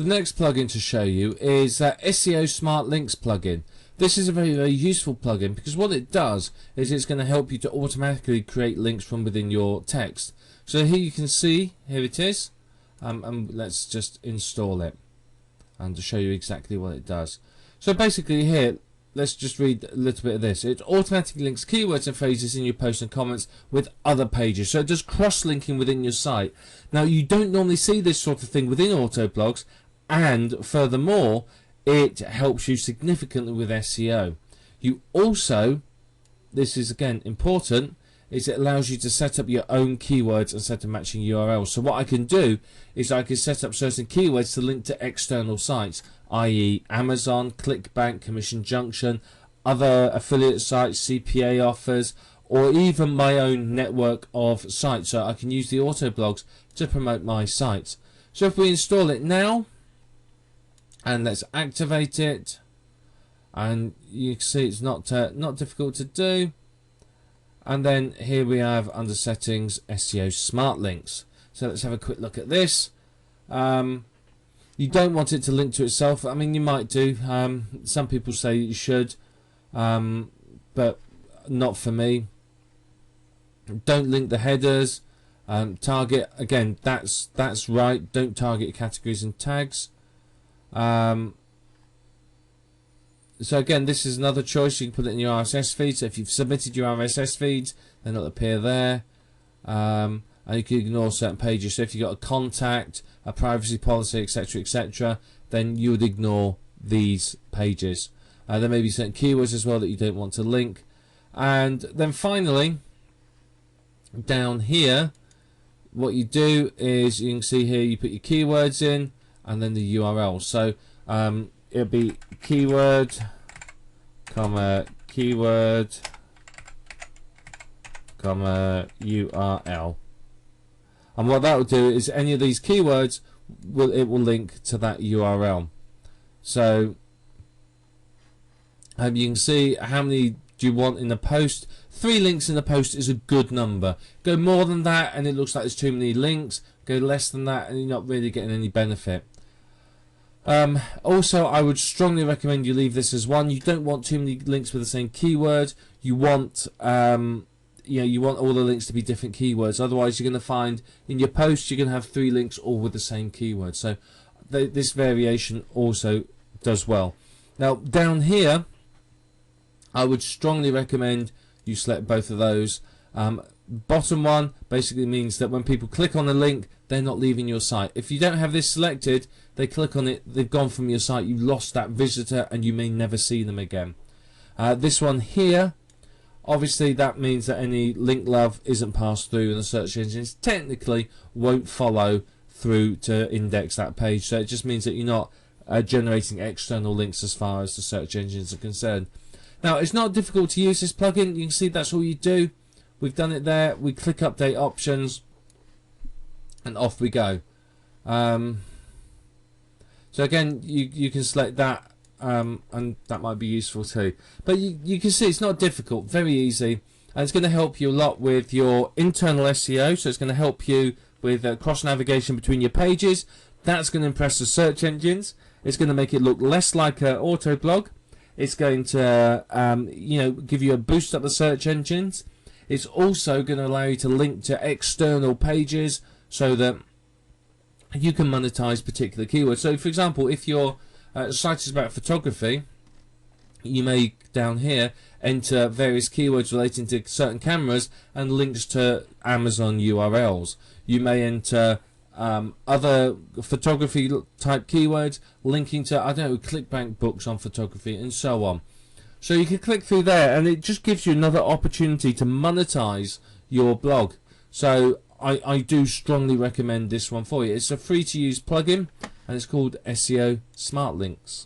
The next plugin to show you is SEO Smart Links plugin. This is a very useful plugin because what it does is it's going to help you to automatically create links from within your text. So here you can see, here it is, and let's just install it and to show you exactly what it does. So basically here, let's just read a little bit of this. It automatically links keywords and phrases in your posts and comments with other pages. So it does cross-linking within your site. Now you don't normally see this sort of thing within autoblogs, and furthermore, it helps you significantly with SEO. You also, this is again important, is it allows you to set up your own keywords and set a matching URL. So what I can do is I can set up certain keywords to link to external sites, i.e. Amazon, ClickBank, Commission Junction, other affiliate sites, CPA offers, or even my own network of sites. So I can use the autoblogs to promote my sites. So if we install it now, and let's activate it, and you can see it's not difficult to do. And then here we have under settings SEO Smart Links. So let's have a quick look at this. You don't want it to link to itself. I mean, you might do. Some people say you should, but not for me. Don't link the headers. Target, again, that's right. Don't target categories and tags. So again, this is another choice. You can put it in your RSS feed. So if you've submitted your RSS feeds, then it'll appear there. And you can ignore certain pages. So if you've got a contact, a privacy policy, etc., etc., then you would ignore these pages. There may be certain keywords as well that you don't want to link. And then finally, down here, what you do is you can see here you put your keywords in and then the URL. So it'll be keyword, comma, keyword, comma, URL. And what that will do is any of these keywords will link to that URL. So you can see how many do you want in the post. 3 links in the post is a good number. Go more than that and it looks like there's too many links. Go less than that and you're not really getting any benefit. Also, I would strongly recommend you leave this as 1. You don't want too many links with the same keyword. You want you want all the links to be different keywords. Otherwise, you're going to find in your post you're going to have 3 links all with the same keyword. So this variation also does well. Now down here, I would strongly recommend you select both of those. Bottom one basically means that when people click on the link, they're not leaving your site. If you don't have this selected, they click on it, they've gone from your site, you've lost that visitor and you may never see them again. This one here, obviously that means that any link love isn't passed through and the search engines technically won't follow through to index that page. So it just means that you're not generating external links as far as the search engines are concerned. Now it's not difficult to use this plugin. You can see that's all you do. We've done it there. We click update options and off we go. So again, you can select that and that might be useful too. But you can see it's not difficult, very easy, and it's going to help you a lot with your internal SEO. So it's going to help you with cross navigation between your pages. That's going to impress the search engines. It's going to make it look less like an auto blog. It's going to give you a boost up the search engines. It's also going to allow you to link to external pages so that you can monetize particular keywords. So for example, if your site is about photography, you may down here enter various keywords relating to certain cameras and links to Amazon URLs. You may enter other photography type keywords linking to, I don't know, ClickBank books on photography and so on. So you can click through there and it just gives you another opportunity to monetize your blog. So I do strongly recommend this one for you. It's a free to use plugin and it's called SEO Smart Links.